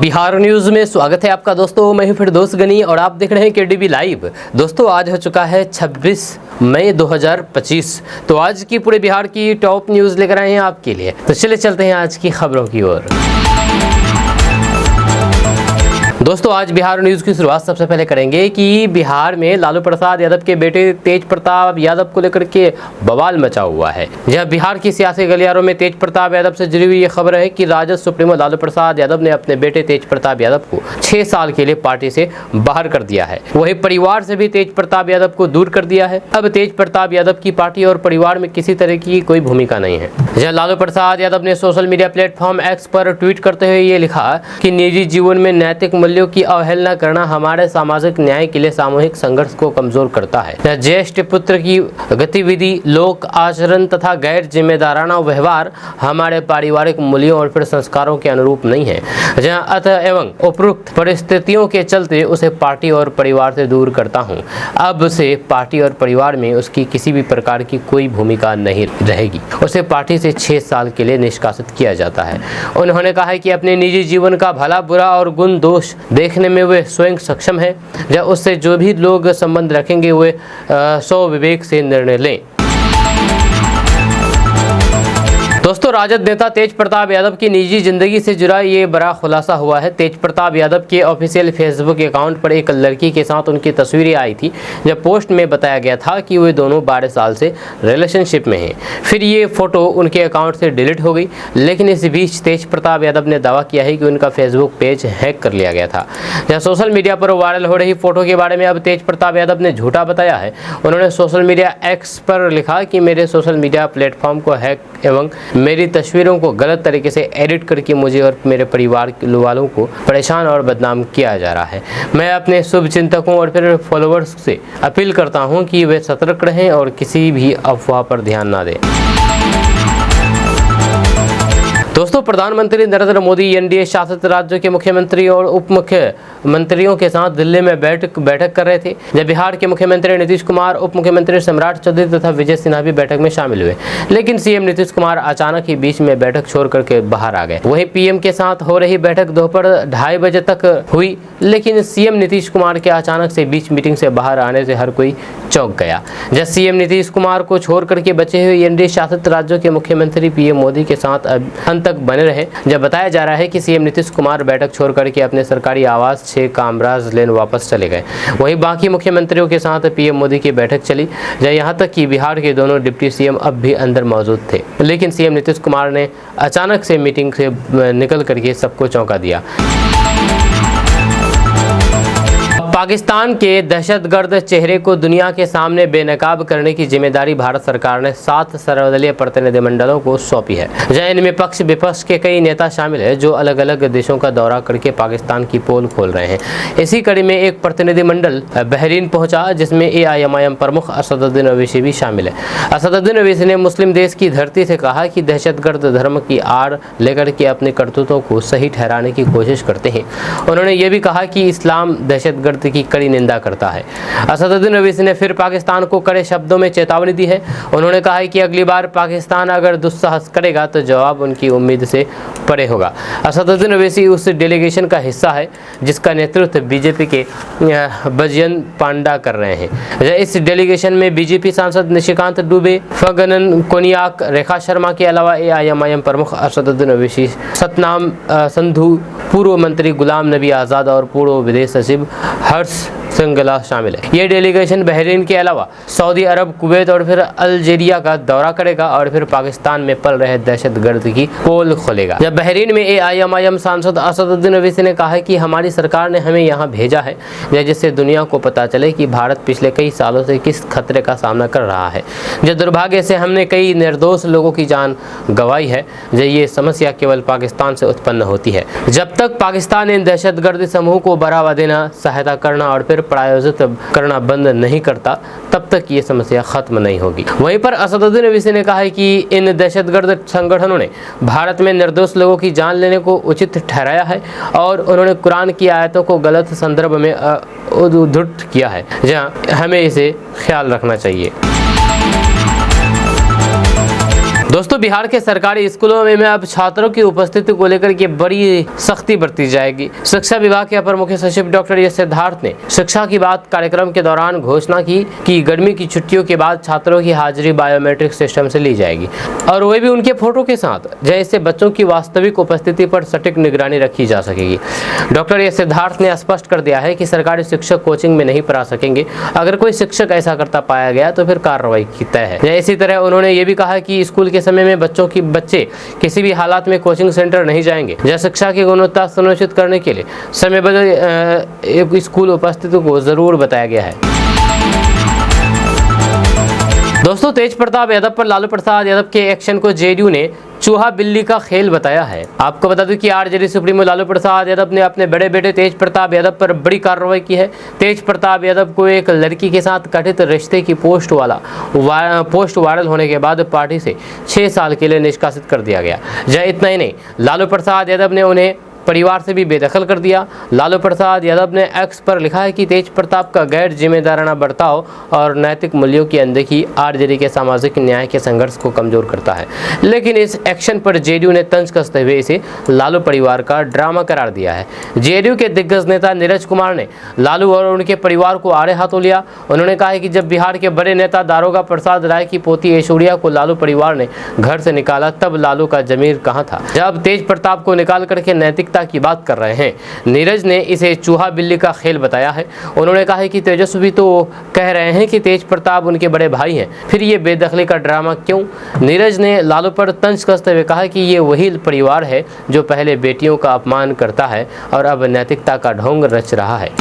Bihar news में स्वागत है आपका दोस्तों। मैं हूं फिरदौस गनी और आप देख रहे हैं केडीबी लाइव। दोस्तों आज हो चुका है 26 मई 2025। तो आज की पूरे बिहार की टॉप न्यूज लेकर आए हैं आपके लिए। तो चलिए चलते हैं आज की खबरों की ओर। दोस्तों आज बिहार न्यूज़ की शुरुआत सबसे पहले करेंगे कि बिहार में लालू प्रसाद यादव के बेटे तेज प्रताप यादव को लेकर के बवाल मचा हुआ है। जहां बिहार की सियासी गलियारों में तेज प्रताप यादव से जुड़ी हुई ये खबर है कि राजद सुप्रीमो लालू प्रसाद यादव ने अपने बेटे तेज प्रताप यादव को 6 साल के लिए पार्टी से बाहर कर दिया है। वही परिवार से भी तेज प्रताप यादव को दूर कर दिया है। अब तेज प्रताप यादव की पार्टी और परिवार में किसी तरह की कोई भूमिका नहीं है। जहां लालू प्रसाद यादव ने सोशल मीडिया प्लेटफॉर्म एक्स पर ट्वीट करते हुए ये लिखा कि निजी जीवन में नैतिक मूल्यों की अवहेलना करना हमारे सामाजिक न्याय के लिए सामूहिक संघर्ष को कमजोर करता है। ज्येष्ठ पुत्र की गतिविधि, लोक आचरण तथा गैर जिम्मेदाराना व्यवहार हमारे पारिवारिक मूल्यों और फिर संस्कारों के अनुरूप नहीं है। जहां अतः एवं उपरोक्त परिस्थितियों के चलते उसे पार्टी और परिवार से दूर करता हूं। अब से पार्टी और परिवार में उसकी किसी भी प्रकार की कोई भूमिका नहीं रहेगी। उसे पार्टी से 6 साल के लिए निष्कासित किया जाता है। उन्होंने कहा है कि अपने निजी जीवन का भला बुरा और गुण दोष देखने में वे स्वयं सक्षम है। जब उससे जो भी लोग संबंध रखेंगे वे सौ विवेक से निर्णय लें। दोस्तों राजद नेता तेज प्रताप यादव की निजी जिंदगी से जुड़ा ये बड़ा खुलासा हुआ है। तेज प्रताप यादव के ऑफिशियल फेसबुक अकाउंट पर एक लड़की के साथ उनकी तस्वीरें आई थी। जब पोस्ट में बताया गया था कि वे दोनों 12 साल से रिलेशनशिप में हैं। फिर ये फोटो उनके अकाउंट से डिलीट हो गई। लेकिन इस बीच तेज प्रताप यादव ने दावा किया है कि उनका फेसबुक पेज हैक कर लिया गया था। जहाँ सोशल मीडिया पर वायरल हो रही फोटो के बारे में अब तेज प्रताप यादव ने झूठा बताया है। उन्होंने सोशल मीडिया एक्स पर लिखा कि मेरे सोशल मीडिया प्लेटफॉर्म को हैक एवं मेरी तस्वीरों को गलत तरीके से एडिट करके मुझे और मेरे परिवार वालों को परेशान और बदनाम किया जा रहा है। मैं अपने शुभचिंतकों और फिर फॉलोअर्स से अपील करता हूं कि वे सतर्क रहें और किसी भी अफवाह पर ध्यान ना दें। दोस्तों प्रधानमंत्री नरेंद्र मोदी एनडीए शासित राज्यों के मुख्यमंत्री और उप मुख्यमंत्रियों के साथ दिल्ली में बैठक कर रहे थे। जब बिहार के मुख्यमंत्री नीतीश कुमार, उप मुख्यमंत्री सम्राट चौधरी तथा विजय सिन्हा भी बैठक में शामिल हुए। लेकिन सीएम नीतीश कुमार अचानक ही बीच में बैठक छोड़ करके बाहर आ गए। वहीं पीएम के साथ हो रही बैठक दोपहर 2:30 बजे तक हुई। लेकिन सीएम नीतीश कुमार के अचानक से बीच मीटिंग से बाहर आने से हर कोई चौंक गया। जब सीएम नीतीश कुमार को छोड़ करके बचे हुए एनडीए शासित राज्यों के मुख्यमंत्री पीएम मोदी के साथ अंत तक बने रहे। जब बताया जा रहा है कि सीएम नीतीश कुमार बैठक छोड़ करके अपने सरकारी आवास 6 कामराज लेन वापस चले गए। वहीं बाकी मुख्यमंत्रियों के साथ पीएम मोदी की बैठक चली। यहाँ तक कि बिहार के दोनों डिप्टी सीएम अब भी अंदर मौजूद थे। लेकिन सीएम नीतीश कुमार ने अचानक से मीटिंग से निकल करके सबको चौंका दिया। पाकिस्तान के दहशतगर्द चेहरे को दुनिया के सामने बेनकाब करने की जिम्मेदारी भारत सरकार ने 7 सर्वदलीय प्रतिनिधिमंडलों को सौंपी है। जहां इनमें पक्ष विपक्ष के कई नेता शामिल हैं जो अलग अलग देशों का दौरा करके पाकिस्तान की पोल खोल रहे हैं। इसी कड़ी में एक प्रतिनिधिमंडल बहरीन पहुंचा जिसमें एआईएमआईएम प्रमुख असदुद्दीन ओवैसी भी शामिल है। असदुद्दीन ओवैसी ने मुस्लिम देश की धरती से कहा कि दहशतगर्द धर्म की आड़ लेकर के अपने करतूतों को सही ठहराने की कोशिश करते हैं। उन्होंने ये भी कहा कि इस्लाम दहशतगर्द की कड़ी निंदा करता है। असदुद्दीन ओवैसी ने फिर पाकिस्तान को कड़े शब्दों में चेतावनी दी है। उन्होंने कहा है कि अगली बार पाकिस्तान अगर दुस्साहस करेगा तो जवाब उनकी उम्मीद से परे होगा। असदुद्दीन ओवैसी उस डेलीगेशन का हिस्सा है जिसका नेतृत्व बीजेपी के बजयंत पांडा कर रहे हैं। इस डेलीगेशन में बीजेपी सांसद निशिकांत दुबे, फगनन कोनियाक, रेखा शर्मा के अलावा एआईएमआईएम प्रमुख असदुद्दीन ओवैसी, सतनाम संधू, पूर्व मंत्री गुलाम नबी आज़ाद और पूर्व विदेश सचिव हर्ष श्रृंगला शामिल है। ये डेलीगेशन बहरीन के अलावा सऊदी अरब, कुवैत और फिर अल्जीरिया का दौरा करेगा और फिर पाकिस्तान में पल रहे दहशतगर्द की पोल खोलेगा। जब बहरीन में एआईएमआईएम सांसद असदुद्दीन ओवैसी ने कहा कि हमारी सरकार ने हमें यहाँ भेजा है जिससे दुनिया को पता चले कि भारत पिछले कई सालों से किस खतरे का सामना कर रहा है। जब दुर्भाग्य से हमने कई निर्दोष लोगों की जान गंवाई है। जब ये समस्या केवल पाकिस्तान से उत्पन्न होती है। जब तक पाकिस्तान इन दहशतगर्द समूह को बढ़ावा देना, सहायता करना और फिर प्रायोजित करना बंद नहीं करता तब तक ये समस्या खत्म नहीं होगी। वहीं पर असदुद्दीन ओवैसी ने कहा है कि इन दहशतगर्द संगठनों ने भारत में निर्दोष लोगों की जान लेने को उचित ठहराया है और उन्होंने कुरान की आयतों को गलत संदर्भ में उद्धृत किया है। जहां हमें इसे ख्याल रखना चाहिए। दोस्तों, बिहार के सरकारी स्कूलों में अब छात्रों की उपस्थिति को लेकर के बड़ी सख्ती बरती जाएगी। शिक्षा विभाग के अपर मुख्य सचिव डॉक्टर एस सिद्धार्थ ने शिक्षा की बात कार्यक्रम के दौरान घोषणा की कि गर्मी की छुट्टियों के बाद छात्रों की हाजिरी बायोमेट्रिक सिस्टम से ली जाएगी और वह भी उनके फोटो के साथ, जैसे बच्चों की वास्तविक उपस्थिति पर सटीक निगरानी रखी जा सकेगी। डॉक्टर एस सिद्धार्थ ने स्पष्ट कर दिया है कि सरकारी शिक्षक कोचिंग में नहीं पढ़ा सकेंगे। अगर कोई शिक्षक ऐसा करता पाया गया तो फिर कार्रवाई की तय है। इसी तरह उन्होंने ये भी कहा कि स्कूल के समय में बच्चे किसी भी हालात में कोचिंग सेंटर नहीं जाएंगे। जहाँ शिक्षा की गुणवत्ता सुनिश्चित करने के लिए समयबद्ध स्कूल उपस्थिति को जरूर बताया गया है। दोस्तों, तेज प्रताप यादव पर लालू प्रसाद यादव के एक्शन को जेडीयू ने चूहा बिल्ली का खेल बताया है। आपको बता दूं कि आरजेडी सुप्रीमो लालू प्रसाद यादव ने अपने बड़े बेटे तेज प्रताप यादव पर बड़ी कार्रवाई की है। तेज प्रताप यादव को एक लड़की के साथ कथित रिश्ते की पोस्ट वायरल होने के बाद पार्टी से 6 साल के लिए निष्कासित कर दिया गया। जय इतना ही नहीं, लालू प्रसाद यादव ने उन्हें परिवार से भी बेदखल कर दिया। लालू प्रसाद यादव ने एक्स पर लिखा है कि तेज प्रताप का गैर जिम्मेदाराना बर्ताव और नैतिक मूल्यों की अनदेखी आरजेडी के सामाजिक न्याय के संघर्ष को कमजोर करता है। लेकिन इस एक्शन पर जेडीयू ने तंज कसते हुए इसे लालू परिवार का ड्रामा करार दिया है। जेडीयू के दिग्गज नेता नीरज कुमार ने लालू और उनके परिवार को आड़े हाथों लिया। उन्होंने कहा है कि जब बिहार के बड़े नेता दारोगा प्रसाद राय की पोती ऐश्वर्या को लालू परिवार ने घर से निकाला, तब लालू का जमीर कहाँ था, जब तेज प्रताप को निकाल करके नैतिकता की बात कर रहे हैं। नीरज ने इसे चूहा बिल्ली का खेल बताया है। उन्होंने कहा है कि तेजस्वी तो कह रहे हैं कि तेज प्रताप उनके बड़े भाई हैं, फिर ये बेदखली का ड्रामा क्यों? नीरज ने लालू पर तंज कसते हुए कहा कि ये वही परिवार है जो पहले बेटियों का अपमान करता है और अब नैतिकता का ढोंग रच रहा है।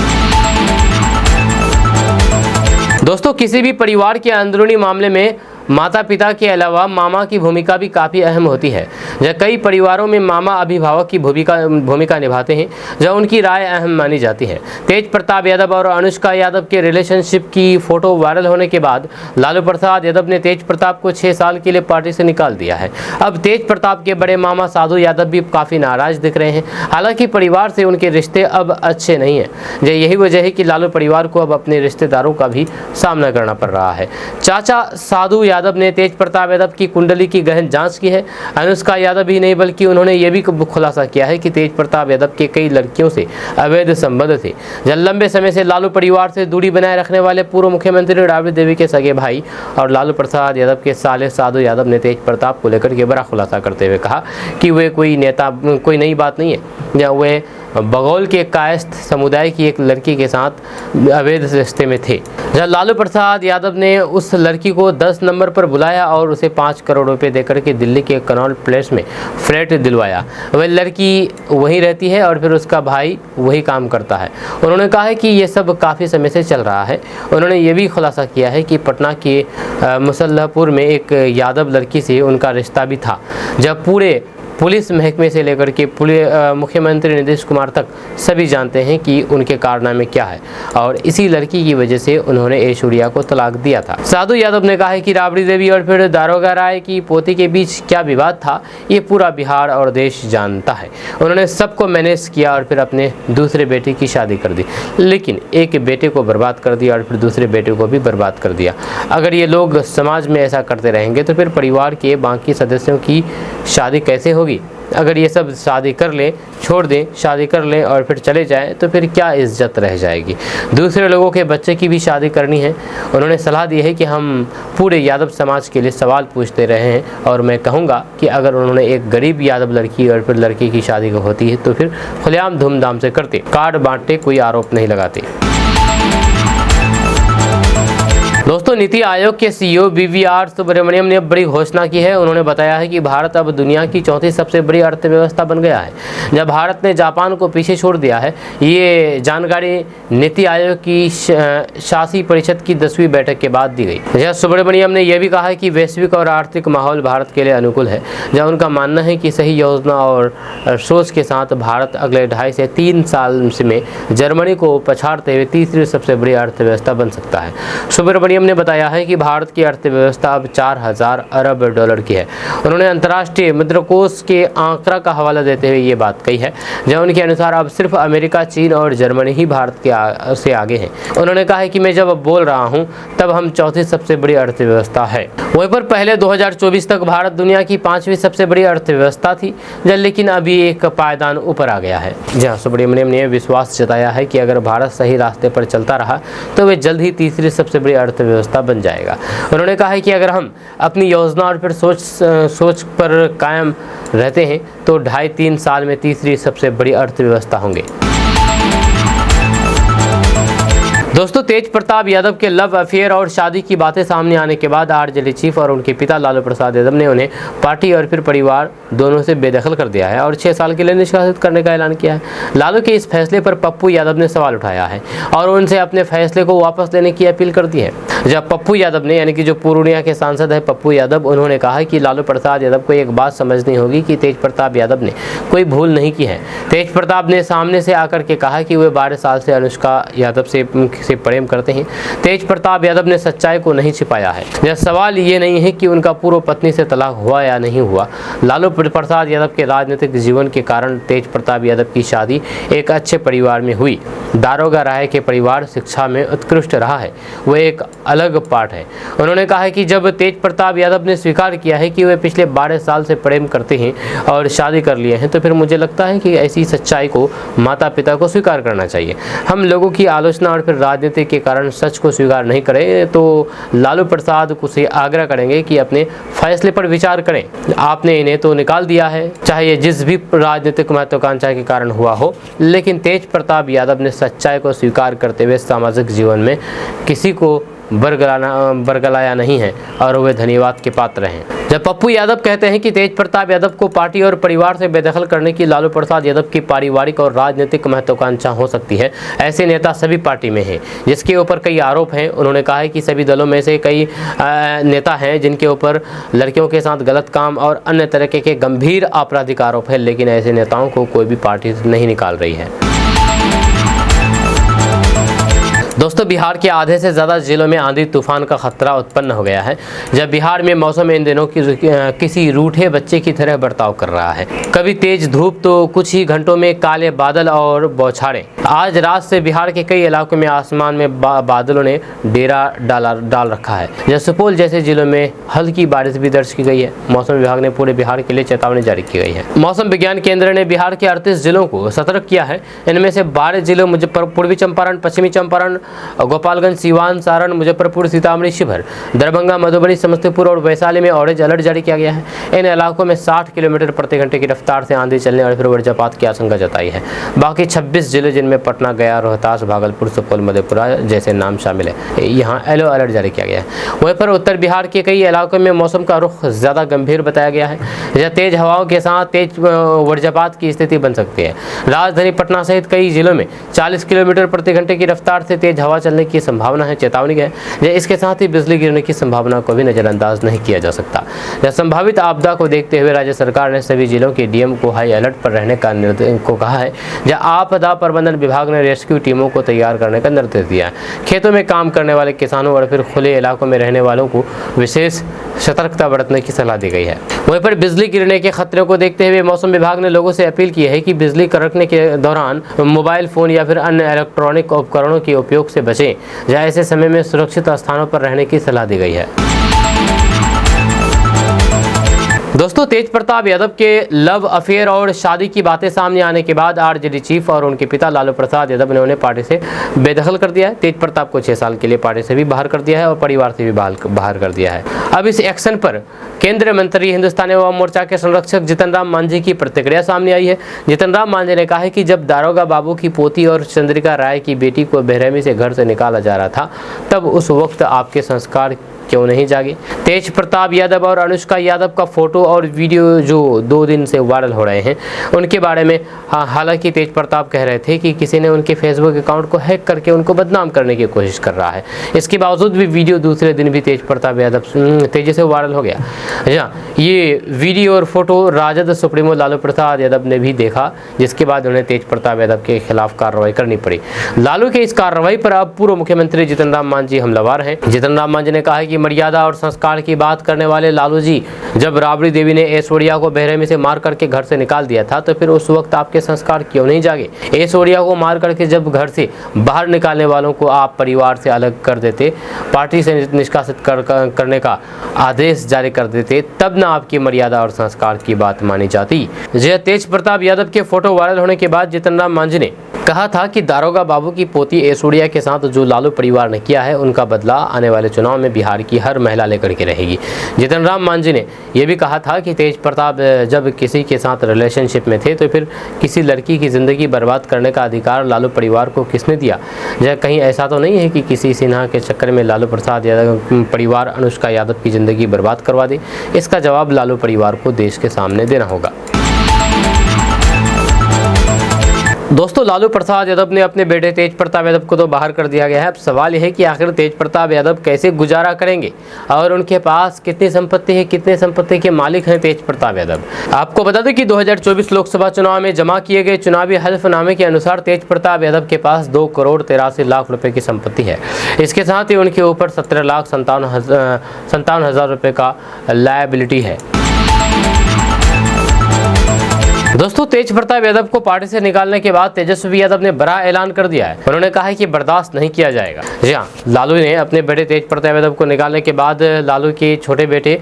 दोस्तों, किसी भी परिवार के अंदरूनी मामले में माता पिता के अलावा मामा की भूमिका भी काफ़ी अहम होती है। जब कई परिवारों में मामा अभिभावक की भूमिका निभाते हैं, जब उनकी राय अहम मानी जाती है। तेज प्रताप यादव और अनुष्का यादव के रिलेशनशिप की फोटो वायरल होने के बाद लालू प्रसाद यादव ने तेज प्रताप को 6 साल के लिए पार्टी से निकाल दिया है। अब तेज प्रताप के बड़े मामा साधु यादव भी काफ़ी नाराज दिख रहे हैं। हालांकि परिवार से उनके रिश्ते अब अच्छे नहीं हैं। यही वजह है कि लालू परिवार को अब अपने रिश्तेदारों का भी सामना करना पड़ रहा है। चाचा साधु यादव ने तेज प्रताप यादव की कुंडली की गहन जांच की है। अनुष्का यादव ही नहीं बल्कि उन्होंने ये भी खुलासा किया है कि तेज प्रताप यादव के कई लड़कियों से अवैध संबंध थे। जब लंबे समय से लालू परिवार से दूरी बनाए रखने वाले पूर्व मुख्यमंत्री राबड़ी देवी के सगे भाई और लालू प्रसाद यादव के साले साधु यादव ने तेज प्रताप को लेकर के बड़ा खुलासा करते हुए कहा कि वे कोई नई बात नहीं है। या वे बगौल के कायस्थ समुदाय की एक लड़की के साथ अवैध रिश्ते में थे। जब लालू प्रसाद यादव ने उस लड़की को 10 नंबर पर बुलाया और उसे 5 करोड़ रुपए देकर के दिल्ली के कनॉट प्लेस में फ्लैट दिलवाया। वह लड़की वहीं रहती है और फिर उसका भाई वही काम करता है। उन्होंने कहा है कि ये सब काफ़ी समय से चल रहा है। उन्होंने ये भी खुलासा किया है कि पटना के मुसल्लहपुर में एक यादव लड़की से उनका रिश्ता भी था। जब पूरे पुलिस महकमे से लेकर के मुख्यमंत्री नीतीश कुमार तक सभी जानते हैं कि उनके कारनामे क्या है और इसी लड़की की वजह से उन्होंने ऐश्वर्या को तलाक दिया था। साधु यादव ने कहा है कि राबड़ी देवी और फिर दारोगा राय की पोती के बीच क्या विवाद था, ये पूरा बिहार और देश जानता है। उन्होंने सबको मैनेज किया और फिर अपने दूसरे बेटे की शादी कर दी, लेकिन एक बेटे को बर्बाद कर दिया और फिर दूसरे बेटे को भी बर्बाद कर दिया। अगर ये लोग समाज में ऐसा करते रहेंगे तो फिर परिवार के बाकी सदस्यों की शादी कैसे होगी? अगर ये सब शादी कर लें, छोड़ दें, शादी कर लें और फिर चले जाएं तो फिर क्या इज्जत रह जाएगी? दूसरे लोगों के बच्चे की भी शादी करनी है। उन्होंने सलाह दी है कि हम पूरे यादव समाज के लिए सवाल पूछते रहे हैं और मैं कहूँगा कि अगर उन्होंने एक गरीब यादव लड़की और फिर लड़की की शादी होती है तो फिर खुलेआम धूमधाम से करते, कार्ड बांटते, कोई आरोप नहीं लगाते। दोस्तों, नीति आयोग के सीईओ वीवीआर सुब्रमण्यम ने बड़ी घोषणा की है। उन्होंने बताया है कि भारत अब दुनिया की 4थी सबसे बड़ी अर्थव्यवस्था बन गया है, जब भारत ने जापान को पीछे छोड़ दिया है। ये जानकारी नीति आयोग की शासी परिषद की 10वीं बैठक के बाद दी गई। जब सुब्रमण्यम ने यह भी कहा है कि वैश्विक और आर्थिक माहौल भारत के लिए अनुकूल है। जब उनका मानना है कि सही योजना और सोच के साथ भारत अगले 2.5 से 3 साल में जर्मनी को पछाड़ते हुए तीसरी सबसे बड़ी अर्थव्यवस्था बन सकता है। सुब्रमण्यम सुब्रमण्यम ने बताया है कि भारत की अर्थव्यवस्था अब 4000 अरब डॉलर की है। उन्होंने अंतर्राष्ट्रीय मुद्राकोष के आंकड़ा का हवाला देते हुए ये बात कही है, जहां उनके अनुसार अब सिर्फ अमेरिका, चीन और जर्मनी ही भारत के से आगे हैं। उन्होंने कहा है कि मैं जब बोल रहा हूं तब हम चौथी सबसे बड़ी अर्थव्यवस्था है। वहीं पर पहले 2024 तक भारत दुनिया की 5वीं सबसे बड़ी अर्थव्यवस्था थी, लेकिन अभी एक पायदान ऊपर आ गया है। जहां सुब्रमण्यम ने विश्वास जताया है कि अगर भारत सही रास्ते पर चलता रहा तो वे जल्द ही तीसरी सबसे बड़ी अर्थव्यवस्था बन जाएगा। उन्होंने कहा है कि अगर हम अपनी योजना और फिर सोच पर कायम रहते हैं तो 2.5-3 साल में तीसरी सबसे बड़ी अर्थव्यवस्था होंगे। दोस्तों, तेज प्रताप यादव के लव अफेयर और शादी की बातें सामने आने के बाद आरजेडी चीफ और उनके पिता लालू प्रसाद यादव ने उन्हें पार्टी और फिर परिवार दोनों से बेदखल कर दिया है और 6 साल के लिए निष्कासित करने का ऐलान किया है। लालू के इस फैसले पर पप्पू यादव ने सवाल उठाया है और उनसे अपने फैसले को वापस लेने की अपील कर दी है। जब पप्पू यादव ने, यानी कि जो पूर्णिया के सांसद है पप्पू यादव, उन्होंने कहा कि लालू प्रसाद यादव को एक बात समझनी होगी कि तेज प्रताप यादव ने कोई भूल नहीं की है। तेज प्रताप ने सामने से आकर के कहा कि वे 12 साल से अनुष्का यादव से प्रेम करते हैं। तेज प्रताप यादव ने सच्चाई को नहीं छिपाया है। यह सवाल ये नहीं है कि उनका पूर्व पत्नी से तलाक हुआ या नहीं हुआ। लालू प्रसाद यादव के राजनीतिक जीवन के कारण तेज प्रताप यादव की शादी एक अच्छे परिवार में हुई। दारोगा राय के परिवार शिक्षा में उत्कृष्ट रहा है, वह एक अलग पाठ है। उन्होंने कहा है कि जब तेज प्रताप यादव ने स्वीकार किया है कि वे पिछले 12 साल से प्रेम करते हैं और शादी कर लिए हैं, तो फिर मुझे लगता है कि ऐसी सच्चाई को माता पिता को स्वीकार करना चाहिए। हम लोगों की आलोचना और फिर राजनीति के कारण सच को स्वीकार नहीं करें तो लालू प्रसाद को से आग्रह करेंगे कि अपने फैसले पर विचार करें। आपने इन्हें तो निकाल दिया है, चाहे ये जिस भी राजनीतिक महत्वाकांक्षा के कारण हुआ हो, लेकिन तेज प्रताप यादव ने सच्चाई को स्वीकार करते हुए सामाजिक जीवन में किसी को बरगलाया नहीं है और वे धन्यवाद के पात्र हैं। जब पप्पू यादव कहते हैं कि तेज प्रताप यादव को पार्टी और परिवार से बेदखल करने की लालू प्रसाद यादव की पारिवारिक और राजनीतिक महत्वाकांक्षा हो सकती है, ऐसे नेता सभी पार्टी में हैं जिसके ऊपर कई आरोप हैं। उन्होंने कहा है कि सभी दलों में से कई नेता हैं जिनके ऊपर लड़कियों के साथ गलत काम और अन्य तरह के गंभीर आपराधिक आरोप है, लेकिन ऐसे नेताओं को कोई भी पार्टी नहीं निकाल रही है। दोस्तों, बिहार के आधे से ज़्यादा जिलों में आंधी तूफान का खतरा उत्पन्न हो गया है, जब बिहार में मौसम इन दिनों किसी रूठे बच्चे की तरह बर्ताव कर रहा है। कभी तेज धूप तो कुछ ही घंटों में काले बादल और बौछारें। आज रात से बिहार के कई इलाकों में आसमान में बादलों ने डेरा डाल रखा है। जैसे सुपौल जैसे जिलों में हल्की बारिश भी दर्ज की गई है। मौसम विभाग ने पूरे बिहार के लिए चेतावनी जारी की गई है। मौसम विज्ञान केंद्र ने बिहार के 38 जिलों को सतर्क किया है। इनमें से 12 जिलों पूर्वी चंपारण, पश्चिमी चंपारण, गोपालगंज, सीवान, सारण, मुजफ्फरपुर, सीतामढ़ी, शिवहर, दरभंगा, मधुबनी, समस्तीपुर और वैशाली में ऑरेंज अलर्ट जारी किया गया है। इन इलाकों में 60 किलोमीटर प्रति घंटे की रफ्तार से आंधी चलने और फिर वज्रपात की आशंका जताई है। बाकी 26 जिले जिनमें पटना, गया, रोहतास, भागलपुर, सुपौल, मधेपुरा जैसे नाम शामिल है, यहाँ येलो अलर्ट जारी किया गया है। वहीं पर उत्तर बिहार के कई इलाकों में मौसम का रुख ज़्यादा गंभीर बताया गया है, जहाँ तेज हवाओं के साथ तेज वज्रपात की स्थिति बन सकती है। राजधानी पटना सहित कई जिलों में 40 किलोमीटर प्रति घंटे की रफ्तार से तेज हवा चलने की संभावना है, चेतावनी है। इसके साथ ही बिजली गिरने की संभावना को भी नजरअंदाज नहीं किया जा सकता। संभावित आपदा को देखते हुए राज्य सरकार ने सभी जिलों के डीएम को हाई अलर्ट पर रहने का निर्देश को कहा है। जहां आपदा प्रबंधन विभाग ने रेस्क्यू टीमों को तैयार करने का निर्देश दिया है। खेतों में काम करने वाले किसानों और फिर खुले इलाकों में रहने वालों को विशेष सतर्कता बरतने की सलाह दी गई है। वहीं पर बिजली गिरने के खतरे को देखते हुए मौसम विभाग ने लोगों से अपील की है कि बिजली कड़कने के दौरान मोबाइल फोन या फिर अन्य इलेक्ट्रॉनिक उपकरणों के उपयोग से बचें, जहाँ ऐसे समय में सुरक्षित स्थानों पर रहने की सलाह दी गई है। दोस्तों, तेज प्रताप यादव के लव अफेयर और शादी की बातें सामने आने के बाद आरजेडी चीफ और उनके पिता लालू प्रसाद यादव ने उन्हें पार्टी से बेदखल कर दिया है। तेज प्रताप को 6 साल के लिए पार्टी से भी बाहर कर दिया है और परिवार से भी बाहर कर दिया है। अब इस एक्शन पर केंद्रीय मंत्री हिंदुस्तानी अवाम मोर्चा के संरक्षक जीतन राम मांझी की प्रतिक्रिया सामने आई है। जीतन राम मांझी ने कहा है कि जब दारोगा बाबू की पोती और चंद्रिका राय की बेटी को बेरहमी से घर से निकाला जा रहा था, तब उस वक्त आपके संस्कार क्यों नहीं जागे। तेज प्रताप यादव और अनुष्का यादव का फोटो और वीडियो जो 2 दिन से वायरल हो रहे हैं, उनके बारे में हालांकि तेज प्रताप कह रहे थे कि किसी ने उनके फेसबुक अकाउंट को हैक करके उनको बदनाम करने की कोशिश कर रहा है। इसके बावजूद भी वीडियो दूसरे दिन भी तेज प्रताप यादव तेजी से वायरल हो गया। ये वीडियो और फोटो राजद सुप्रीमो लालू प्रसाद यादव ने भी देखा, जिसके बाद उन्हें तेज प्रताप यादव के खिलाफ कार्रवाई करनी पड़ी। लालू के इस कार्रवाई पर अब पूर्व मुख्यमंत्री जीतन राम मांझी हमलावर हैं। जीतन राम मांझी ने कहा है कि मर्यादा और संस्कार की बात करने वाले लालू जी, जब राबड़ी देवी ने ऐश्वर्या को बेरहमी से मार करके घर से निकाल दिया था तो फिर उस वक्त आपके संस्कार क्यों नहीं जागे? ऐश्वर्या को मार करके जब घर से बाहर निकालने वालों को आप परिवार से अलग कर देते, पार्टी से निष्कासित करने का आदेश जारी कर देते, तब न आपकी मर्यादा और संस्कार की बात मानी जाती। तेज प्रताप यादव के फोटो वायरल होने के बाद जीतन राम मांझी ने कहा था कि दारोगा बाबू की पोती ऐश्वर्या के साथ जो लालू परिवार ने किया है, उनका बदला आने वाले चुनाव में बिहार की हर महिला लेकर के रहेगी। जीतन राम मांझी ने यह भी कहा था कि तेज प्रताप जब किसी के साथ रिलेशनशिप में थे तो फिर किसी लड़की की जिंदगी बर्बाद करने का अधिकार लालू परिवार को किसने दिया? कहीं ऐसा तो नहीं है कि किसी सिन्हा के चक्कर में लालू प्रसाद यादव परिवार अनुष्का यादव की जिंदगी बर्बाद करवा दे? इसका जवाब लालू परिवार को देश के सामने देना होगा। दोस्तों, लालू प्रसाद यादव ने अपने बेटे तेज प्रताप यादव को तो बाहर कर दिया गया है। अब सवाल यह है कि आखिर तेज प्रताप यादव कैसे गुजारा करेंगे और उनके पास कितनी संपत्ति है, कितने संपत्ति के मालिक हैं तेज प्रताप यादव। आपको बता दें कि 2024 लोकसभा चुनाव में जमा किए गए चुनावी हल्फनामे के अनुसार तेज प्रताप यादव के पास 2,83,00,000 रुपए की संपत्ति है। इसके साथ ही उनके ऊपर 17,57,000 रुपए का लायबिलिटी है। दोस्तों, तेज प्रताप यादव को पार्टी से निकालने के बाद तेजस्वी यादव ने बड़ा ऐलान कर दिया है। उन्होंने कहा है कि बर्दाश्त नहीं किया जाएगा। जी हाँ, लालू ने अपने बेटे तेज प्रताप यादव को निकालने के बाद लालू के छोटे बेटे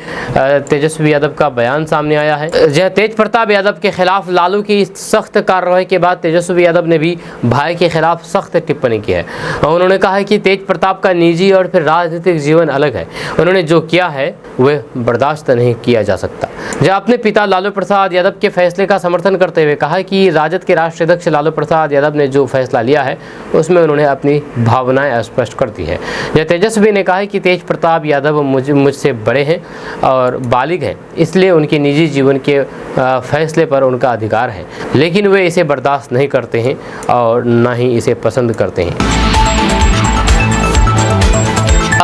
तेजस्वी यादव का बयान सामने आया है। तेज प्रताप यादव के खिलाफ लालू की सख्त कार्रवाई के बाद तेजस्वी यादव ने भी भाई के खिलाफ सख्त टिप्पणी की है। उन्होंने कहा है कि तेज प्रताप का निजी और फिर राजनीतिक जीवन अलग है। उन्होंने जो किया है वह बर्दाश्त नहीं किया जा सकता। अपने पिता लालू प्रसाद यादव के फैसले का समर्थन करते हुए कहा कि राजद के राष्ट्रीय अध्यक्ष लालू प्रसाद यादव ने जो फैसला लिया है उसमें उन्होंने अपनी भावनाएं स्पष्ट कर दी है। तेजस्वी ने कहा कि तेज प्रताप यादव मुझसे बड़े हैं और बालिग हैं, इसलिए उनके निजी जीवन के फैसले पर उनका अधिकार है, लेकिन वे इसे बर्दाश्त नहीं करते हैं और न ही इसे पसंद करते हैं।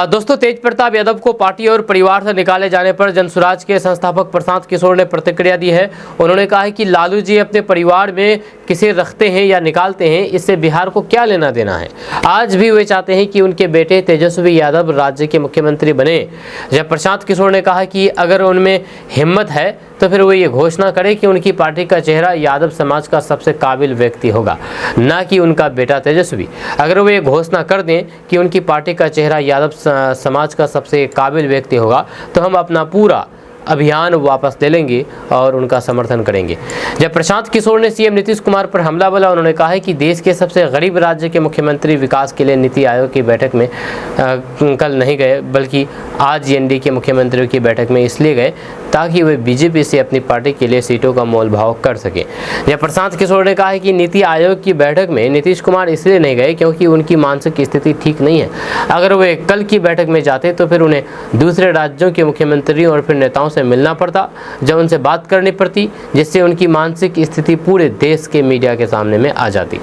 दोस्तों, तेज प्रताप यादव को पार्टी और परिवार से निकाले जाने पर जनसुराज के संस्थापक प्रशांत किशोर ने प्रतिक्रिया दी है। उन्होंने कहा है कि लालू जी अपने परिवार में किसे रखते हैं या निकालते हैं, इससे बिहार को क्या लेना देना है। आज भी वे चाहते हैं कि उनके बेटे तेजस्वी यादव राज्य के मुख्यमंत्री बने। जब प्रशांत किशोर ने कहा कि अगर उनमें हिम्मत है तो फिर वो ये घोषणा करे कि उनकी पार्टी का चेहरा यादव समाज का सबसे काबिल व्यक्ति होगा, ना कि उनका बेटा तेजस्वी। अगर वो ये घोषणा कर दें कि उनकी पार्टी का चेहरा यादव समाज का सबसे काबिल व्यक्ति होगा तो हम अपना पूरा अभियान वापस ले लेंगे और उनका समर्थन करेंगे। जब प्रशांत किशोर ने सीएम नीतीश कुमार पर हमला बोला, उन्होंने कहा है कि देश के सबसे गरीब राज्य के मुख्यमंत्री विकास के लिए नीति आयोग की बैठक में कल नहीं गए, बल्कि आज एनडीए के मुख्यमंत्रियों की बैठक में इसलिए गए ताकि वे बीजेपी से अपनी पार्टी के लिए सीटों का मोल भाव कर सके। जब प्रशांत किशोर ने कहा है कि नीति आयोग की बैठक में नीतीश कुमार इसलिए नहीं गए क्योंकि उनकी मानसिक स्थिति ठीक नहीं है। अगर वे कल की बैठक में जाते तो फिर उन्हें दूसरे राज्यों के मुख्यमंत्रियों और फिर नेताओं से मिलना पड़ता, जब उनसे बात करनी पड़ती, जिससे उनकी मानसिक स्थिति पूरे देश के मीडिया के सामने में आ जाती।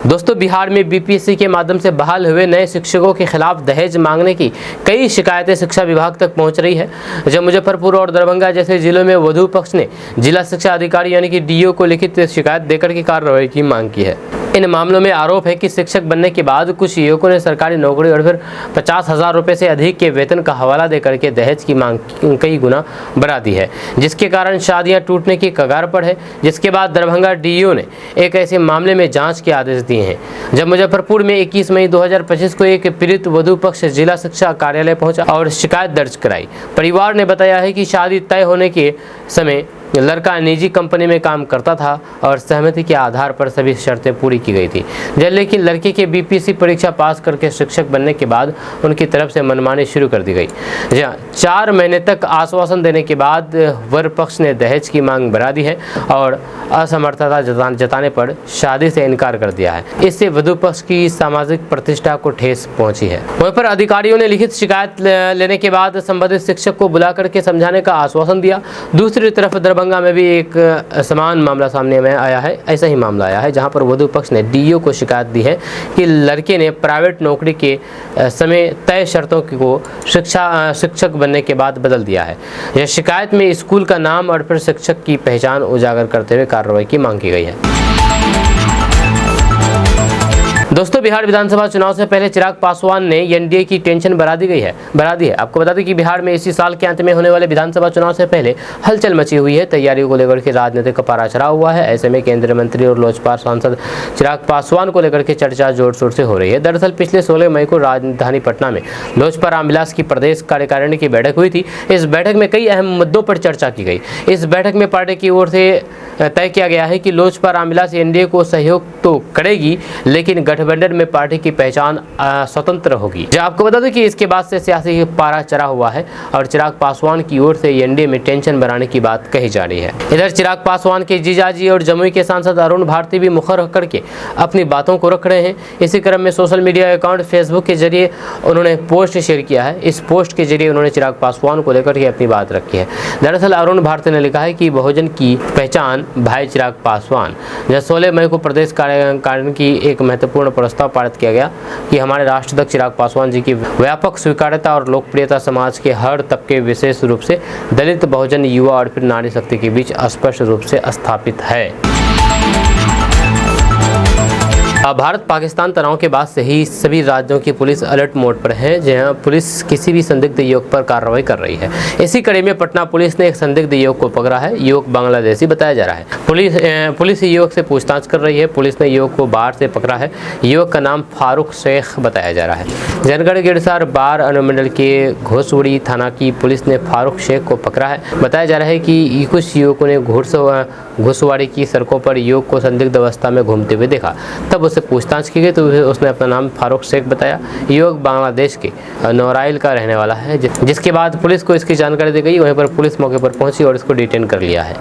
दोस्तों, बिहार में बीपीएससी के माध्यम से बहाल हुए नए शिक्षकों के खिलाफ दहेज मांगने की कई शिकायतें शिक्षा विभाग तक पहुंच रही है। जब मुजफ्फरपुर और दरभंगा जैसे जिलों में वधु पक्ष ने जिला शिक्षा अधिकारी यानी कि डीओ को लिखित शिकायत देकर के कार्रवाई की मांग की है। इन मामलों में आरोप है कि शिक्षक बनने के बाद कुछ युवकों ने सरकारी नौकरी और फिर 50,000 रुपये से अधिक के वेतन का हवाला देकर के दहेज की मांग कई गुना बढ़ा दी है, जिसके कारण शादियां टूटने की कगार पर है। जिसके बाद दरभंगा डीईओ ने एक ऐसे मामले में जांच के आदेश दिए हैं। जब मुजफ्फरपुर में 21 मई 2025 को एक पीड़ित वधु पक्ष जिला शिक्षा कार्यालय पहुंचा और शिकायत दर्ज कराई। परिवार ने बताया है कि शादी तय होने के समय लड़का निजी कंपनी में काम करता था और सहमति के आधार पर सभी शर्तें पूरी की गई थी। लेकिन लड़के के बीपीएससी परीक्षा पास करके शिक्षक बनने के बाद उनकी तरफ से मनमानी शुरू कर दी गई। 4 महीने तक आश्वासन देने के बाद वर पक्ष ने दहेज की मांग बढ़ा दी है और असमर्थता जताने पर शादी से इनकार कर दिया है। इससे वधु पक्ष की सामाजिक प्रतिष्ठा को ठेस पहुंची है। वहीं पर अधिकारियों ने लिखित शिकायत लेने के बाद संबंधित शिक्षक को बुला करके समझाने का आश्वासन दिया। दूसरी तरफ दरभंगा में भी एक समान मामला सामने में आया है। ऐसा ही मामला आया है जहां पर वधू पक्ष ने डीईओ को शिकायत दी है कि लड़के ने प्राइवेट नौकरी के समय तय शर्तों को शिक्षक बनने के बाद बदल दिया है। यह शिकायत में स्कूल का नाम और फिर शिक्षक की पहचान उजागर करते हुए कार्रवाई की मांग की गई है। दोस्तों, बिहार विधानसभा चुनाव से पहले चिराग पासवान ने एनडीए की टेंशन बढ़ा दी है। आपको बता दें कि बिहार में इसी साल के अंत में होने वाले विधानसभा चुनाव से पहले हलचल मची हुई है। तैयारियों को लेकर के राजनीतिक पारा चढ़ा हुआ है। ऐसे में केंद्रीय मंत्री और लोजपा सांसद चिराग पासवान को लेकर के चर्चा जोर शोर से हो रही है। दरअसल पिछले 16 मई को राजधानी पटना में लोजपा रामविलास की प्रदेश कार्यकारिणी की बैठक हुई थी। इस बैठक में कई अहम मुद्दों पर चर्चा की गई। इस बैठक में पार्टी की ओर से तय किया गया है कि लोजपा रामविलास एनडीए को सहयोग तो करेगी, लेकिन गठबंधन में पार्टी की पहचान स्वतंत्र होगी। जो आपको बता दें कि इसके बाद से सियासी पारा चढ़ा हुआ है और चिराग पासवान की ओर से एनडीए में टेंशन बढ़ाने की बात कही जा रही है। इधर चिराग पासवान के जीजाजी और जमुई के सांसद अरुण भारती भी मुखर होकर के अपनी बातों को रख रहे हैं। इसी क्रम में सोशल मीडिया अकाउंट फेसबुक के जरिए उन्होंने पोस्ट शेयर किया है। इस पोस्ट के जरिए उन्होंने चिराग पासवान को लेकर के अपनी बात रखी है। दरअसल अरुण भारती ने लिखा है कि बहुजन की पहचान भाई चिराग पासवान। 16 मई को प्रदेश कार्यकारिणी की एक महत्वपूर्ण प्रस्ताव पारित किया गया कि हमारे राष्ट्राध्यक्ष चिराग पासवान जी की व्यापक स्वीकार्यता और लोकप्रियता समाज के हर तबके, विशेष रूप से दलित, बहुजन, युवा और फिर नारी शक्ति के बीच स्पष्ट रूप से स्थापित है। भारत पाकिस्तान तनाव के बाद से ही सभी राज्यों की पुलिस अलर्ट मोड पर है, जहां पुलिस किसी भी संदिग्ध युवक पर कार्रवाई कर रही है। इसी कड़ी में पटना पुलिस ने एक संदिग्ध युवक को पकड़ा है। युवक बांग्लादेशी बताया जा रहा है। पुलिस युवक से पूछताछ कर रही है। पुलिस ने युवक को बाढ़ से पकड़ा है। युवक का नाम फारूक शेख बताया जा रहा है। जनगढ़ गिरसार बार अनुमंडल के घोसवड़ी थाना की पुलिस ने फारूक शेख को पकड़ा है। बताया जा रहा है कि कुछ युवकों ने घोसवाड़ी की सड़कों पर युवक को संदिग्ध अवस्था में घूमते हुए देखा। तब उससे पूछताछ की गई तो उसने अपना नाम फारूक शेख बताया। युवक बांग्लादेश के नौराइल का रहने वाला है, जिसके बाद पुलिस को इसकी जानकारी दी गई। वहीं पर पुलिस मौके पर पहुंची और इसको डिटेन कर लिया है।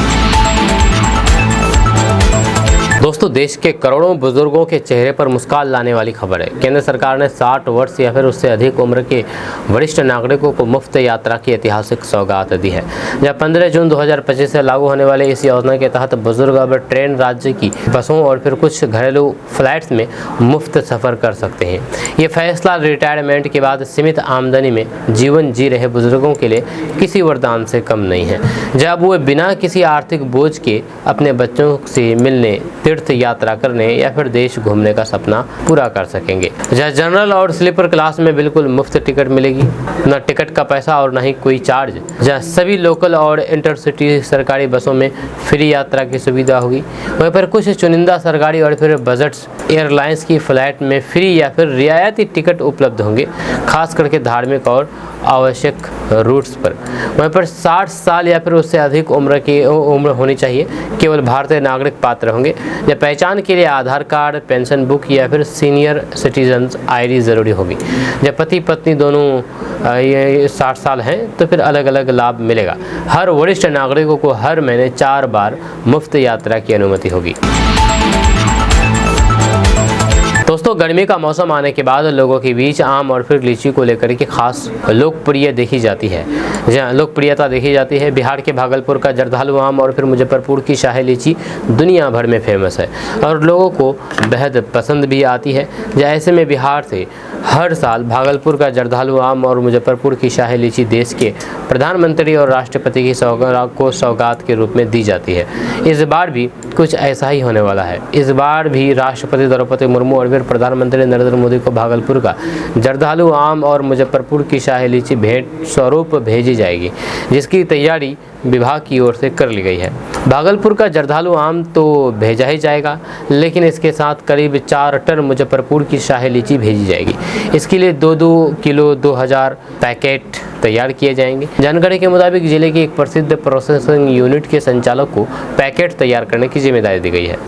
दोस्तों, देश के करोड़ों बुजुर्गों के चेहरे पर मुस्कान लाने वाली खबर है। केंद्र सरकार ने 60 वर्ष या फिर उससे अधिक उम्र के वरिष्ठ नागरिकों को मुफ्त यात्रा की ऐतिहासिक सौगात दी है। जब 15 जून 2025 से लागू होने वाले इस योजना के तहत बुजुर्ग अब ट्रेन, राज्य की बसों और फिर कुछ घरेलू फ्लाइट्स में मुफ्त सफर कर सकते हैं। ये फैसला रिटायरमेंट के बाद सीमित आमदनी में जीवन जी रहे बुजुर्गों के लिए किसी वरदान से कम नहीं है, जब वो बिना किसी आर्थिक बोझ के अपने बच्चों से मिलने, तीर्थ यात्रा करने या फिर देश घूमने का सपना पूरा कर सकेंगे। जहाँ जनरल और स्लीपर क्लास में बिल्कुल मुफ्त टिकट मिलेगी, न टिकट का पैसा और न ही कोई चार्ज। जहाँ सभी लोकल और इंटरसिटी सरकारी बसों में फ्री यात्रा की सुविधा होगी। वहीं पर कुछ चुनिंदा सरकारी और फिर बजट एयरलाइंस की फ्लाइट में फ्री या फिर रियायती टिकट उपलब्ध होंगे, खास करके धार्मिक और आवश्यक रूट्स पर। वहीं पर 60 साल या फिर उससे अधिक उम्र होनी चाहिए। केवल भारतीय नागरिक पात्र होंगे। या पहचान के लिए आधार कार्ड, पेंशन बुक या फिर सीनियर सिटीजन आईडी जरूरी होगी। जब पति पत्नी दोनों 60 साल हैं तो फिर अलग अलग लाभ मिलेगा। हर वरिष्ठ नागरिकों को हर महीने 4 बार मुफ्त यात्रा की अनुमति होगी। दोस्तों, गर्मी का मौसम आने के बाद लोगों के बीच आम और फिर लीची को लेकर के खास लोकप्रियता देखी जाती है। बिहार के भागलपुर का जर्दालू आम और फिर मुजफ्फरपुर की शाही लीची दुनिया भर में फेमस है और लोगों को बेहद पसंद भी आती है। ऐसे में बिहार से हर साल भागलपुर का जर्दालू आम और मुजफ्फरपुर की शाही लीची देश के प्रधानमंत्री और राष्ट्रपति की सौगात के रूप में दी जाती है। इस बार भी कुछ ऐसा ही होने वाला है। इस बार भी राष्ट्रपति द्रौपदी मुर्मू और फिर प्रधानमंत्री नरेंद्र मोदी को भागलपुर का जर्दालू आम और मुजफ्फरपुर की शाही लीची भेंट स्वरूप भेजी जाएगी, जिसकी तैयारी विभाग की ओर से कर ली गई है। भागलपुर का जर्दालू आम तो भेजा ही जाएगा, लेकिन इसके साथ करीब 4 टन मुजफ्फरपुर की शाही लीची भेजी जाएगी। इसके लिए 2-2 किलो 2000 पैकेट तैयार किए जाएंगे। जानकारी के मुताबिक जिले के एक प्रसिद्ध प्रोसेसिंग यूनिट के संचालक को पैकेट तैयार करने की जिम्मेदारी दी गई है।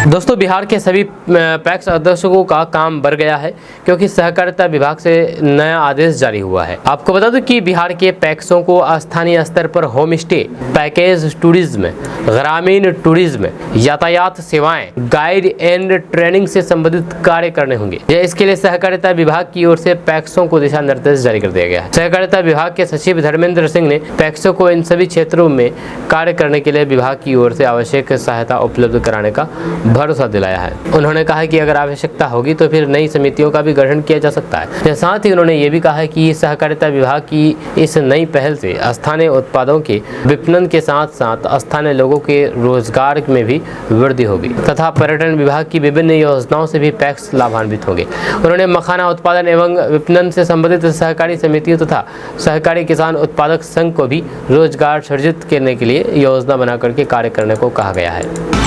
दोस्तों, बिहार के सभी पैक्स अध्यक्षों का काम बढ़ गया है क्योंकि सहकारिता विभाग से नया आदेश जारी हुआ है। आपको बता दूं कि बिहार के पैक्सों को स्थानीय स्तर पर होम स्टे, पैकेज टूरिज्म, ग्रामीण टूरिज्म, यातायात सेवाएं, गाइड एंड ट्रेनिंग से संबंधित कार्य करने होंगे। इसके लिए सहकारिता विभाग की ओर से पैक्सों को दिशा निर्देश जारी कर दिया गया है। सहकारिता विभाग के सचिव धर्मेंद्र सिंह ने पैक्सों को इन सभी क्षेत्रों में कार्य करने के लिए विभाग की ओर से आवश्यक सहायता उपलब्ध कराने का भरोसा दिलाया है। उन्होंने कहा कि अगर आवश्यकता होगी तो फिर नई समितियों का भी गठन किया जा सकता है। साथ ही उन्होंने ये भी कहा है कि सहकारिता विभाग की इस नई पहल से स्थानीय उत्पादों के विपणन के साथ साथ स्थानीय लोगों के रोजगार में भी वृद्धि होगी तथा पर्यटन विभाग की विभिन्न योजनाओं से भी पैक्स लाभान्वित होंगे। उन्होंने मखाना उत्पादन एवं विपणन से संबंधित सहकारी समितियों तथा सहकारी किसान उत्पादक संघ को भी रोजगार सृजित करने के लिए योजना बना करके कार्य करने को कहा गया है।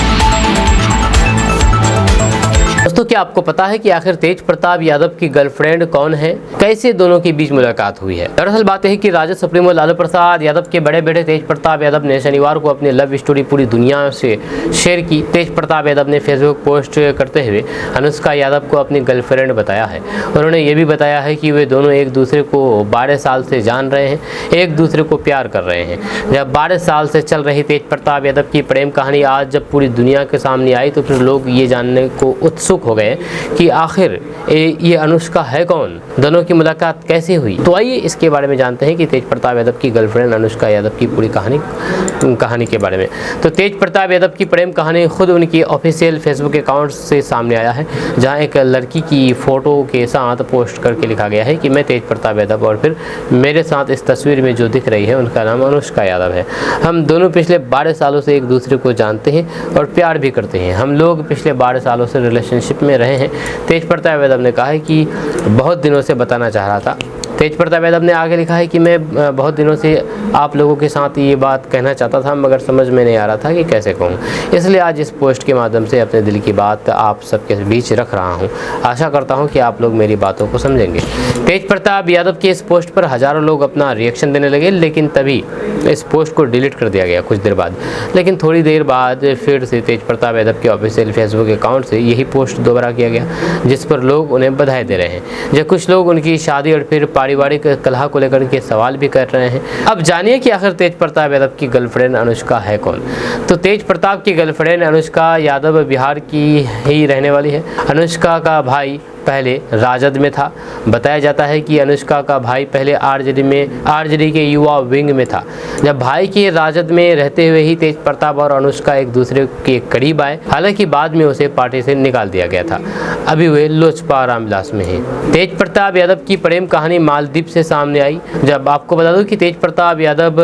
दोस्तों, क्या आपको पता है कि आखिर तेज प्रताप यादव की गर्लफ्रेंड कौन है? कैसे दोनों के बीच मुलाकात हुई है? दरअसल बात यह है कि राजद सुप्रीमो लालू प्रसाद यादव के बड़े बेटे तेज प्रताप यादव ने शनिवार को अपनी लव स्टोरी पूरी दुनिया से शेयर की। तेज प्रताप यादव ने फेसबुक पोस्ट करते हुए अनुष्का यादव को अपनी गर्लफ्रेंड बताया है। उन्होंने ये भी बताया है कि वे दोनों एक दूसरे को 12 साल से जान रहे हैं, एक दूसरे को प्यार कर रहे हैं। जब 12 साल से चल रही तेज प्रताप यादव की प्रेम कहानी आज जब पूरी दुनिया के सामने आई तो फिर लोग ये जानने को उत्सुक हो गए कि आखिर ये अनुष्का है कौन, दोनों की मुलाकात कैसे हुई। तो आइए इसके बारे में जानते हैं कि तेज प्रताप यादव की गर्लफ्रेंड अनुष्का यादव की पूरी कहानी के बारे में। तो तेज प्रताप यादव की प्रेम कहानी खुद उनकी ऑफिशियल फेसबुक अकाउंट से सामने आया है, जहां एक लड़की की फोटो के साथ पोस्ट करके लिखा गया है कि मैं तेज प्रताप यादव और फिर मेरे साथ इस तस्वीर में जो दिख रही है उनका नाम अनुष्का यादव है। हम दोनों पिछले 12 सालों से एक दूसरे को जानते हैं और प्यार भी करते हैं। हम लोग पिछले 12 सालों से रिलेशनशिप में रहे हैं। तेज प्रताप यादव ने कहा है कि बहुत दिनों से बताना चाह रहा था। तेज प्रताप यादव ने आगे लिखा है कि मैं बहुत दिनों से आप लोगों के साथ ये बात कहना चाहता था मगर समझ में नहीं आ रहा था कि कैसे कहूँ, इसलिए आज इस पोस्ट के माध्यम से अपने दिल की बात आप सबके बीच रख रहा हूँ। आशा करता हूँ कि आप लोग मेरी बातों को समझेंगे। तेज प्रताप यादव के इस पोस्ट पर हज़ारों लोग अपना रिएक्शन देने लगे, लेकिन तभी इस पोस्ट को डिलीट कर दिया गया कुछ देर बाद। लेकिन थोड़ी देर बाद फिर से तेज प्रताप यादव के ऑफिशियल फेसबुक अकाउंट से यही पोस्ट दोबारा किया गया, जिस पर लोग उन्हें बधाई दे रहे हैं। जब कुछ लोग उनकी शादी और फिर पारिवारिक कलह को लेकर के सवाल भी कर रहे हैं। अब जानिए कि आखिर तेज प्रताप यादव की गर्लफ्रेंड अनुष्का है कौन। तो तेज प्रताप की गर्लफ्रेंड अनुष्का यादव बिहार की ही रहने वाली है। अनुष्का का भाई पहले राजद में था। बताया जाता है कि अनुष्का का भाई पहले आरजेडी के युवा विंग में था। जब भाई के राजद में रहते हुए ही तेज प्रताप और अनुष्का एक दूसरे के करीब आए। हालांकि बाद में उसे पार्टी से निकाल दिया गया था। अभी वे लोजपा रामविलास में हैं। तेज प्रताप यादव की प्रेम कहानी मालदीव से सामने आई। जब आपको बता दूं कि तेज प्रताप यादव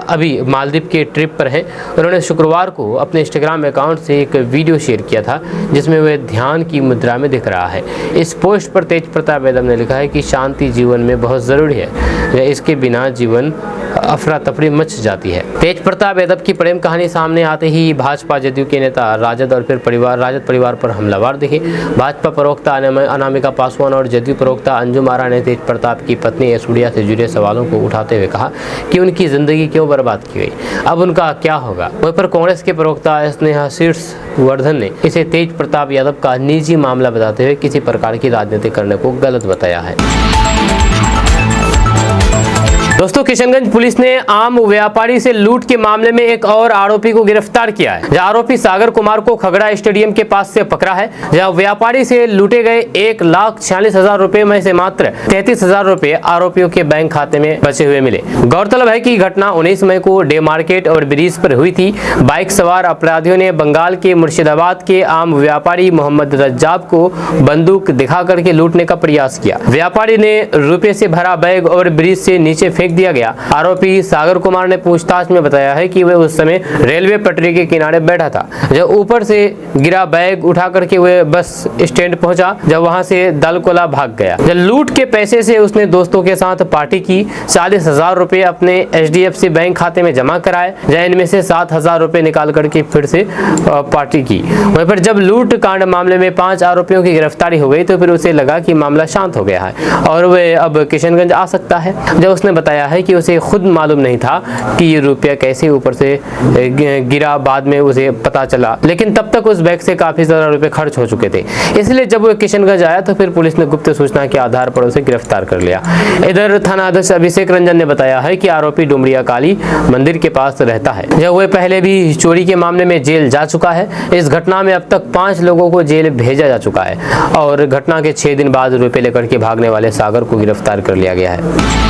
अभी मालदीव के ट्रिप पर हैं। उन्होंने शुक्रवार को अपने इंस्टाग्राम अकाउंट से एक वीडियो शेयर किया था जिसमें वे ध्यान की मुद्रा में दिख रहा है। इस पोस्ट पर तेज प्रताप यादव ने लिखा है कि शांति जीवन में बहुत जरूरी है, इसके बिना जीवन अफरा तफरी मच जाती है। तेज प्रताप यादव की प्रेम कहानी सामने आते ही भाजपा जदयू के नेता राजद और फिर राजद परिवार पर हमलावर दिखे। भाजपा प्रवक्ता अनामिका पासवान और जदयू प्रवक्ता अंजुम आरा ने तेज प्रताप की पत्नी ऐश्वर्या से जुड़े सवालों को उठाते हुए कहा कि उनकी जिंदगी क्यों बर्बाद की गई, अब उनका क्या होगा। वहीं पर कांग्रेस के प्रवक्ता स्नेहा शीर्षवर्धन ने इसे तेज प्रताप यादव का निजी मामला बताते हुए किसी प्रकार की राजनीति करने को गलत बताया है। दोस्तों, किशनगंज पुलिस ने आम व्यापारी से लूट के मामले में एक और आरोपी को गिरफ्तार किया है। जहां आरोपी सागर कुमार को खगड़ा स्टेडियम के पास से पकड़ा है। जहां व्यापारी से लूटे गए 1,46,000 रुपए में से मात्र 33,000 रुपए आरोपियों के बैंक खाते में बचे हुए मिले। गौरतलब है कि घटना 19 मई को डे मार्केट और ब्रिज पर हुई थी। बाइक सवार अपराधियों ने बंगाल के मुर्शिदाबाद के आम व्यापारी मोहम्मद रज्जाब को बंदूक दिखा करके लूटने का प्रयास किया। व्यापारी ने रुपए से भरा बैग और ब्रिज से नीचे फेंक दिया गया। आरोपी सागर कुमार ने पूछताछ में बताया है कि वह उस समय रेलवे पटरी के किनारे बैठा था जब ऊपर से गिरा बैग उठा करके वह बस स्टैंड पहुंचा, जब वहां से दलकोला भाग गया। जब लूट के पैसे से उसने दोस्तों के साथ पार्टी की। 40,000 रुपए अपने HDFC बैंक खाते में जमा कराए, जहां इनमें से 7,000 रुपए निकाल करके फिर से पार्टी की। वहीं पर जब लूट कांड मामले में 5 आरोपियों की गिरफ्तारी हो गई तो फिर उसे लगा कि मामला शांत हो गया है और वह अब किशनगंज आ सकता है। जब उसने बताया बताया है कि उसे खुद मालूम नहीं था कि ये रुपया कैसे ऊपर से गिरा, बाद में उसे पता चला, लेकिन तब तक उस बैग से काफी ज्यादा रुपए खर्च हो चुके थे। इसलिए जब वो किशनगंज आया तो फिर पुलिस ने गुप्त सूचना के आधार पर उसे गिरफ्तार कर लिया। इधर थाना अध्यक्ष अभिषेक रंजन ने बताया है कि आरोपी डुमरिया काली मंदिर के पास रहता है, जब वह पहले भी चोरी के मामले में जेल जा चुका है। इस घटना में अब तक 5 लोगों को जेल भेजा जा चुका है और घटना के 6 दिन बाद रुपए लेकर के भागने वाले सागर को गिरफ्तार कर लिया गया है।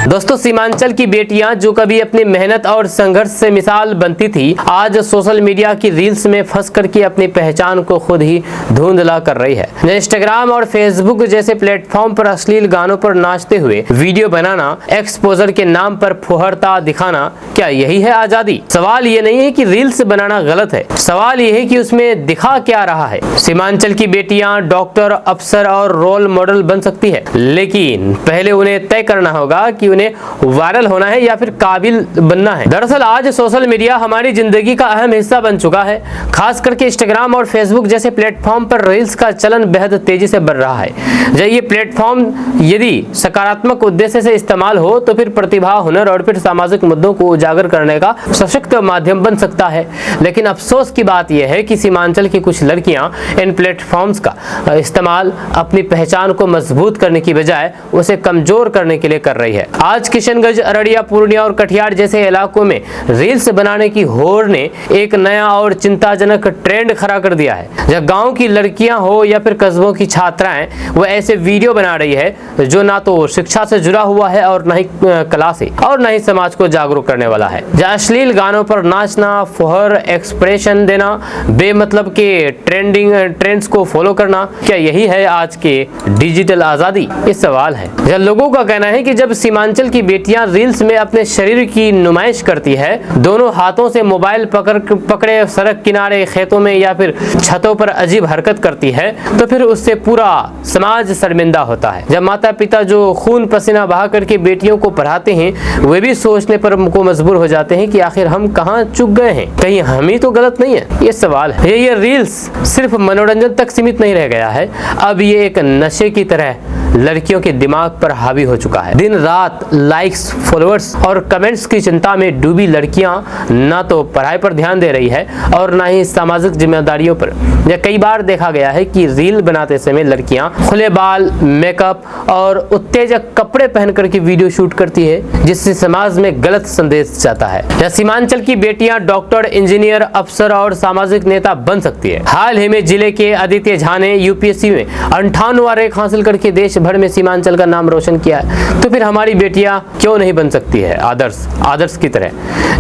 दोस्तों, सीमांचल की बेटियां जो कभी अपनी मेहनत और संघर्ष से मिसाल बनती थी, आज सोशल मीडिया की रील्स में फंस करके अपनी पहचान को खुद ही धुंधला कर रही है। इंस्टाग्राम और फेसबुक जैसे प्लेटफॉर्म पर अश्लील गानों पर नाचते हुए वीडियो बनाना, एक्सपोजर के नाम पर फुहरता दिखाना, क्या यही है आजादी? सवाल ये नहीं है कि रील्स बनाना गलत है, सवाल ये है कि उसमें दिखा क्या रहा है। सीमांचल की बेटियां डॉक्टर, अफसर और रोल मॉडल बन सकती है, लेकिन पहले उन्हें तय करना होगा कि वायरल होना है या फिर काबिल बनना है। दरअसल आज सोशल मीडिया हमारी जिंदगी का अहम हिस्सा बन चुका है। खास करके इंस्टाग्राम और फेसबुक जैसे प्लेटफॉर्म पर रील्स का चलन बेहद तेजी से बढ़ रहा है। जब ये प्लेटफॉर्म यदि सकारात्मक उद्देश्य से इस्तेमाल हो तो फिर प्रतिभा, हुनर और फिर सामाजिक मुद्दों को उजागर करने का सशक्त माध्यम बन सकता है। लेकिन अफसोस की बात यह है कि सीमांचल की कुछ लड़कियां इन प्लेटफॉर्म्स का इस्तेमाल अपनी पहचान को मजबूत करने की बजाय उसे कमजोर करने के लिए कर रही है। आज किशनगंज, अररिया, पूर्णिया और कटिहार जैसे इलाकों में रील्स बनाने की होड़ ने एक नया और चिंताजनक ट्रेंड खड़ा कर दिया है। जब गांव की लड़कियां हो या फिर कस्बों की छात्राएं, वो ऐसे वीडियो बना रही है जो ना तो शिक्षा से जुड़ा हुआ है और ना ही कला से और ना ही समाज को जागरूक करने वाला है। जहाँ अश्लील गानों पर नाचना, फुहर एक्सप्रेशन देना, बेमतलब के ट्रेंड्स को फॉलो करना, क्या यही है आज के डिजिटल आजादी? ये सवाल है। जब लोगों का कहना है कि जब सीमांचल की बेटियां रील्स में अपने शरीर की नुमाइश करती है, दोनों हाथों से मोबाइल पकड़े सड़क किनारे, खेतों में या फिर छतों पर अजीब हरकत करती है, तो फिर उससे पूरा समाज शर्मिंदा होता है। जब माता पिता जो खून पसीना बहा करके बेटियों को पढ़ाते हैं, वे भी सोचने पर को मजबूर हो जाते हैं कि आखिर हम कहाँ चूक गए हैं, कहीं हम ही तो गलत नहीं है। ये सवाल है। ये रील्स सिर्फ मनोरंजन तक सीमित नहीं रह गया है, अब ये एक नशे की तरह लड़कियों के दिमाग पर हावी हो चुका है। दिन रात लाइक्स, फॉलोअर्स और कमेंट्स की चिंता में डूबी लड़कियां ना तो पढ़ाई पर ध्यान दे रही है और ना ही सामाजिक जिम्मेदारियों पर। यह कई बार देखा गया है कि रील बनाते समय लड़कियां खुले बाल, मेकअप और उत्तेजक कपड़े पहन करके वीडियो शूट करती है, जिससे समाज में गलत संदेश जाता है। यह सीमांचल की बेटियां डॉक्टर, इंजीनियर, अफसर और सामाजिक नेता बन सकती है। हाल ही में जिले के आदित्य झा ने यूपीएससी में 58वां रैंक हासिल करके देश भर में सीमांचल का नाम रोशन किया है। तो फिर हमारी बेटियां क्यों नहीं बन सकती है आदर्श की तरह?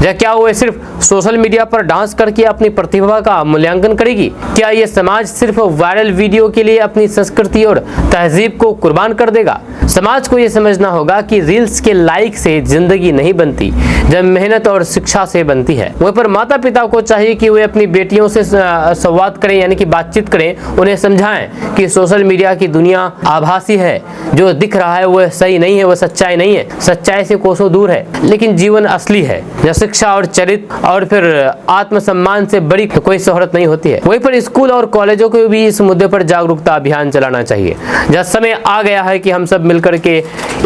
या क्या वो सिर्फ सोशल मीडिया पर डांस करके अपनी प्रतिभा का मूल्यांकन करेगी? क्या ये समाज सिर्फ वायरल वीडियो के लिए अपनी संस्कृति और तहजीब को कुर्बान कर देगा? समाज को ये समझना होगा कि रील्स के लाइक से जिंदगी नहीं बनती, जब मेहनत और शिक्षा से बनती है। वहीं पर माता पिता को चाहिए कि वे अपनी बेटियों से संवाद करें, यानी कि बातचीत करें, उन्हें समझाएं कि सोशल मीडिया की दुनिया आभासी है, जो दिख रहा है वो सही नहीं है, वो सच्चाई नहीं है, सच्चाई से कोसों दूर है, लेकिन जीवन असली है, जहाँ शिक्षा और चरित्र और फिर आत्मसम्मान से बड़ी कोई शोहरत नहीं होती है। वहीं पर स्कूल और कॉलेजों को भी इस मुद्दे पर जागरूकता अभियान चलाना चाहिए। जब समय आ गया है कि हम सब मिलकर के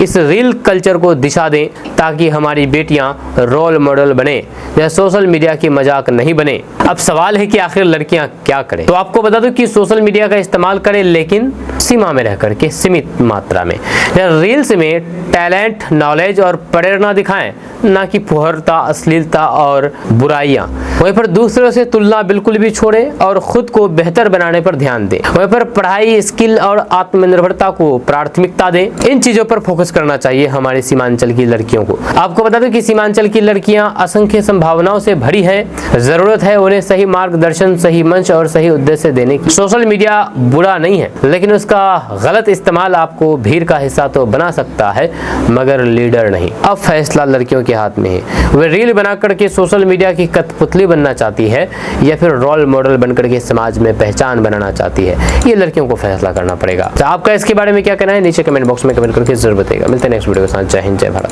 इस रील कल्चर को दिशा दें, ताकि हमारी बेटियां रोल मॉडल बने, या सोशल मीडिया की मजाक नहीं बने। अब सवाल है कि आखिर लड़कियां क्या करें? तो आपको बता दूं कि सोशल मीडिया का इस्तेमाल करें, लेकिन सीमा में रह करके, सीमित मात्रा में। रील्स में टैलेंट, नॉलेज और प्रेरणा दिखाएं, ना कि फुहरता, अश्लीलता और बुराइयां। वहीं पर दूसरों से तुलना बिल्कुल भी छोड़ें और खुद को बेहतर बनाने पर ध्यान दें। वहीं पर पढ़ाई, स्किल और आत्मनिर्भरता को प्राथमिकता दें। इन चीजों पर फोकस करना चाहिए हमारी सीमांचल की लड़कियों को। आपको बता दें कि सीमांचल की लड़कियां असंख्य संभावनाओं से भरी हैं। जरूरत है उन्हें सही मार्गदर्शन, सही मंच और सही उद्देश्य देने की। सोशल मीडिया बुरा नहीं है, लेकिन उसका गलत इस्तेमाल आपको भीड़ का हिस्सा तो बना सकता है, मगर लीडर नहीं। अब फैसला लड़कियों के हाथ में है। वे रील बना करके सोशल मीडिया की कठपुतली बनना चाहती है या फिर रोल मॉडल बनकर के समाज में पहचान बनाना चाहती है। ये लड़कियों को फैसला करना पड़ेगा। तो आपका इसके बारे में क्या कहना है नीचे कमेंट बॉक्स में कमेंट करके जरूर बताइएगा। मिलते हैं नेक्स्ट वीडियो के साथ। जय हिंद, जय भारत।